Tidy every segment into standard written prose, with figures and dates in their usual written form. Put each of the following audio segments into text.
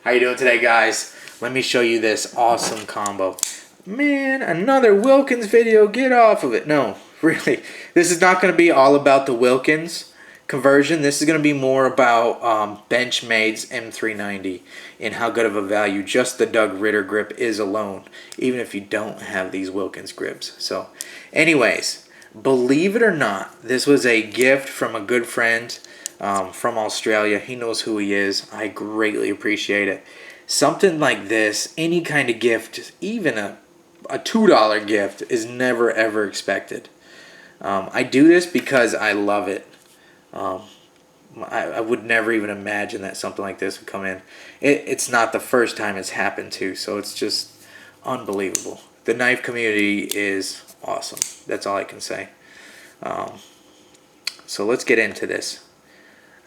How you doing today, guys? Let me show you this awesome combo. Man, another Wilkins video. Get off of it. No, really. This is not going to be all about the Wilkins conversion. This is going to be more about Benchmade's M390 and how good of a value just the Doug Ritter grip is alone, even if you don't have these Wilkins grips. So, anyways, believe it or not, this was a gift from a good friend from Australia. He knows who he is. I greatly appreciate it. Something like this, any kind of gift, even a $2 gift, is never ever expected. I do this because I love it. I would never even imagine that something like this would come in. It's not the first time it's happened to, so it's just unbelievable. The knife community is awesome. That's all I can say. So let's get into this.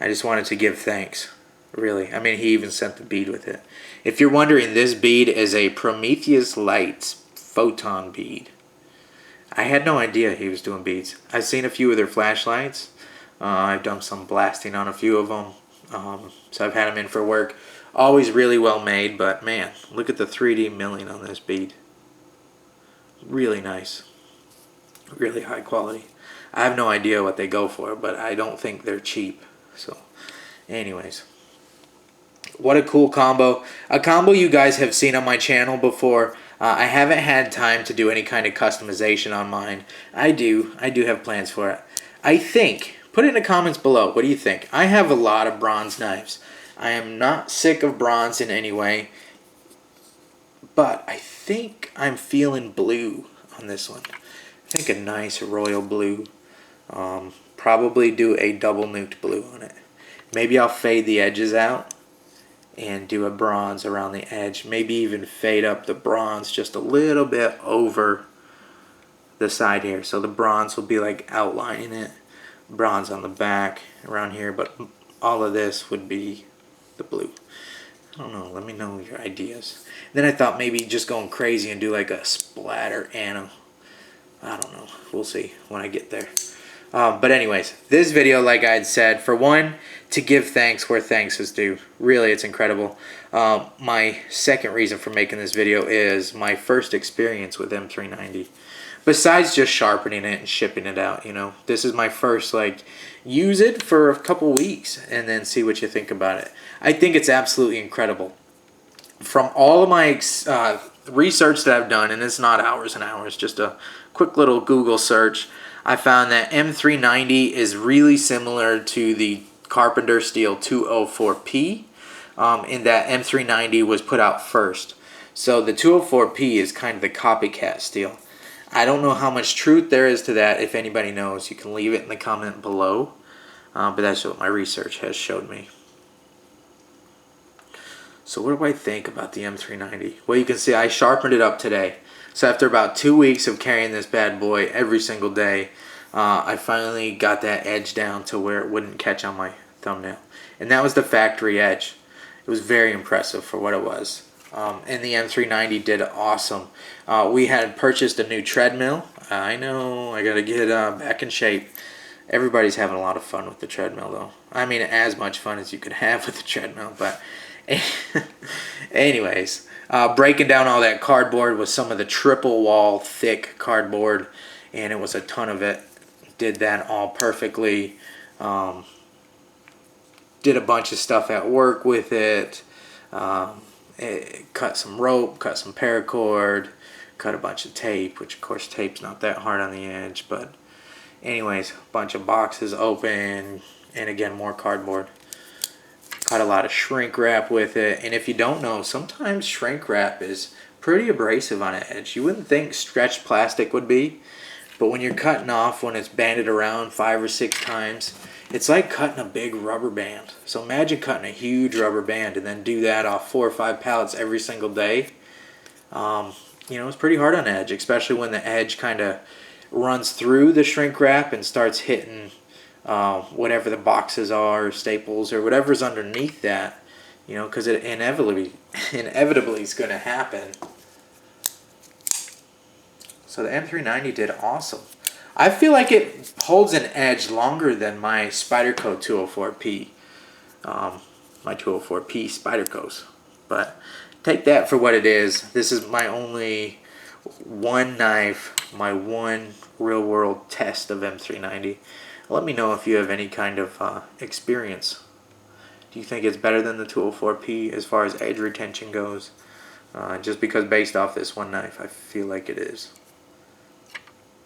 I just wanted to give thanks, really. I mean, he even sent the bead with it. If you're wondering, this bead is a Prometheus Lights Photon bead. I had no idea he was doing beads. I've seen a few of their flashlights. I've done some blasting on a few of them. So I've had them in for work. Always really well made, but man, look at the 3D milling on this bead. Really nice. Really high quality. I have no idea what they go for, but I don't think they're cheap. So, anyways, what a cool combo. A combo you guys have seen on my channel before. I haven't had time to do any kind of customization on mine. I do have plans for it. I think, put it in the comments below, what do you think? I have a lot of bronze knives. I am not sick of bronze in any way, but I think I'm feeling blue on this one. I think a nice royal blue. Probably do a double nuked blue on it. Maybe I'll fade the edges out and do a bronze around the edge. Maybe even fade up the bronze just a little bit over the side here. So the bronze will be like outlining it. Bronze on the back around here, but all of this would be the blue. I don't know. Let me know your ideas. Then I thought maybe just going crazy and do like a splatter anno. I don't know. We'll see when I get there. But anyways, this video, like I had said, for one, to give thanks where thanks is due. Really, it's incredible. My second reason for making this video is my first experience with M390. Besides just sharpening it and shipping it out, you know, this is my first, like, use it for a couple weeks and then see what you think about it. I think it's absolutely incredible. From all of my research that I've done, and it's not hours and hours, just a quick little Google search, I found that M390 is really similar to the Carpenter Steel 204P in that M390 was put out first. So the 204P is kind of the copycat steel. I don't know how much truth there is to that. If anybody knows, you can leave it in the comment below. But that's what my research has showed me. So what do I think about the M390? Well, you can see I sharpened it up today. So after about 2 weeks of carrying this bad boy every single day, I finally got that edge down to where it wouldn't catch on my thumbnail. And that was the factory edge. It was very impressive for what it was. And the M390 did awesome. We had purchased a new treadmill. I know, I gotta get back in shape. Everybody's having a lot of fun with the treadmill though. I mean, as much fun as you could have with the treadmill, but anyways, breaking down all that cardboard with some of the triple wall thick cardboard, and it was a ton of it. Did that all perfectly. Did a bunch of stuff at work with it. Cut some rope, cut some paracord, cut a bunch of tape, which of course tape's not that hard on the edge, but anyways, a bunch of boxes open, and again, more cardboard. Cut a lot of shrink wrap with it, and if you don't know, sometimes shrink wrap is pretty abrasive on an edge. You wouldn't think stretched plastic would be, but when you're cutting off, when it's banded around 5 or 6 times, it's like cutting a big rubber band. So imagine cutting a huge rubber band and then do that off 4 or 5 pallets every single day. You know, it's pretty hard on the edge, especially when the edge kind of runs through the shrink wrap and starts hitting whatever the boxes are, staples, or whatever's underneath that, you know, because it inevitably is going to happen. So the M390 did awesome. I feel like it holds an edge longer than my Spyderco 204P, my 204P Spydercos. But take that for what it is. This is my only one knife, my one real world test of M390. Let me know if you have any kind of experience. Do you think it's better than the 204P as far as edge retention goes? Just because based off this one knife, I feel like it is.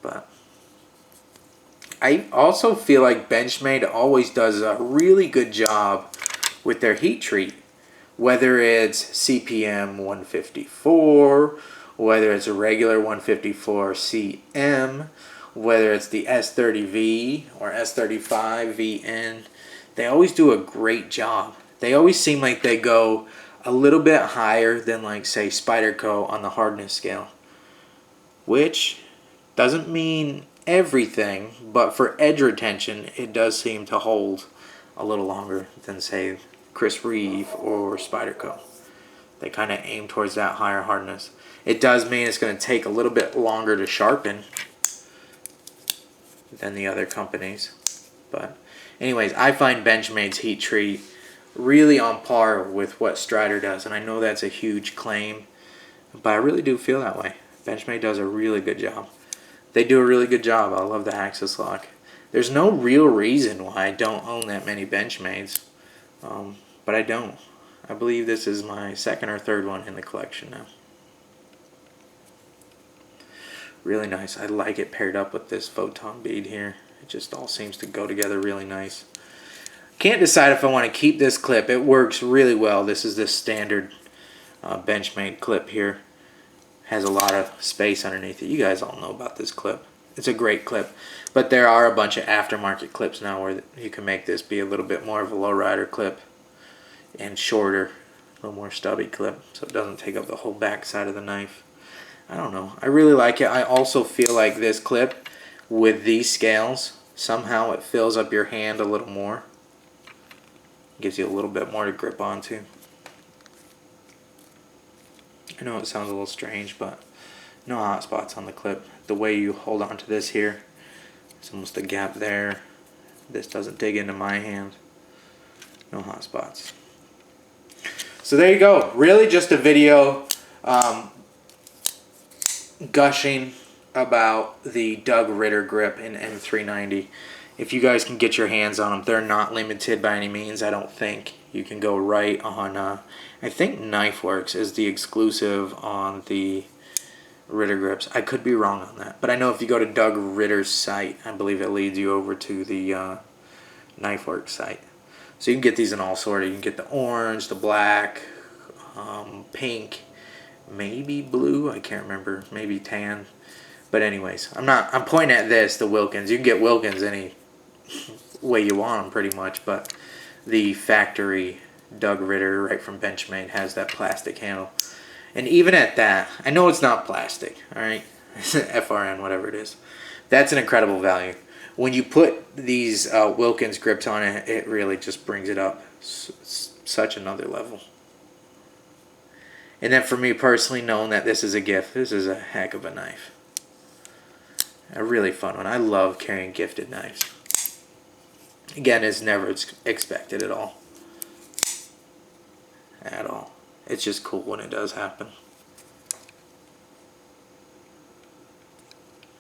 But I also feel like Benchmade always does a really good job with their heat treat. Whether it's CPM 154, whether it's a regular 154 CM, whether it's the S30V or S35VN, they always do a great job. They always seem like they go a little bit higher than, like, say, Spyderco on the hardness scale, which doesn't mean everything, but for edge retention, it does seem to hold a little longer than, say, Chris Reeve or Spyderco. They kind of aim towards that higher hardness. It does mean it's going to take a little bit longer to sharpen than the other companies. But anyways, I find Benchmade's heat treat really on par with what Strider does. And I know that's a huge claim, but I really do feel that way. Benchmade does a really good job. They do a really good job. I love the Axis lock. There's no real reason why I don't own that many Benchmades. But I don't. I believe this is my second or third one in the collection now. Really nice. I like it paired up with this Photon bead here. It just all seems to go together really nice. Can't decide if I want to keep this clip. It works really well. This is this standard Benchmade clip here. Has a lot of space underneath it. You guys all know about this clip. It's a great clip. But there are a bunch of aftermarket clips now where you can make this be a little bit more of a lowrider clip and shorter, a little more stubby clip, so it doesn't take up the whole back side of the knife. I don't know. I really like it. I also feel like this clip with these scales, somehow it fills up your hand a little more. Gives you a little bit more to grip onto. I know it sounds a little strange, but no hot spots on the clip. The way you hold on to this here, it's almost a gap there. This doesn't dig into my hand. No hot spots. So there you go. Really just a video gushing about the Doug Ritter grip in M390. If you guys can get your hands on them, they're not limited by any means, I don't think. You can go right on, I think KnifeWorks is the exclusive on the Ritter grips. I could be wrong on that. But I know if you go to Doug Ritter's site, I believe it leads you over to the KnifeWorks site. So you can get these in all sorts. You can get the orange, the black, pink, maybe blue. I can't remember. Maybe tan. But anyways, I'm pointing at this, the Wilkins. You can get Wilkins any way you want them pretty much. But the factory Doug Ritter right from Benchmade has that plastic handle. And even at that, I know it's not plastic. Alright? FRN, whatever it is. That's an incredible value. When you put these Wilkins grips on it, it really just brings it up such another level. And then for me personally, knowing that this is a gift, this is a heck of a knife. A really fun one. I love carrying gifted knives. Again, it's never expected at all. At all. It's just cool when it does happen.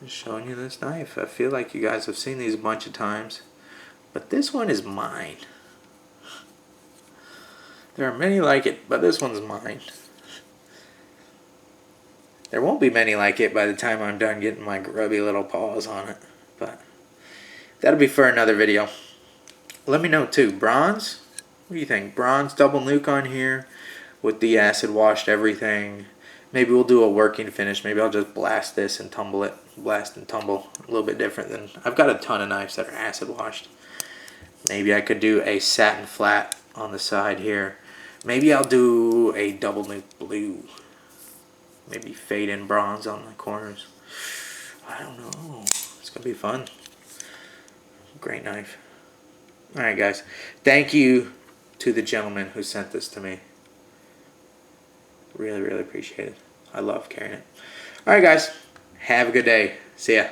Just showing you this knife. I feel like you guys have seen these a bunch of times, but this one is mine. There are many like it, but this one's mine. There won't be many like it by the time I'm done getting my grubby little paws on it, but that'll be for another video. Let me know too, bronze? What do you think? Bronze double nuke on here with the acid washed everything. Maybe we'll do a working finish. Maybe I'll just blast this and tumble it. Blast and tumble. A little bit different than... I've got a ton of knives that are acid washed. Maybe I could do a satin flat on the side here. Maybe I'll do a double nuke blue. Maybe fade in bronze on the corners. I don't know. It's going to be fun. Great knife. Alright guys. Thank you to the gentleman who sent this to me. Really, really appreciate it. I love carrying it. Alright guys. Have a good day. See ya.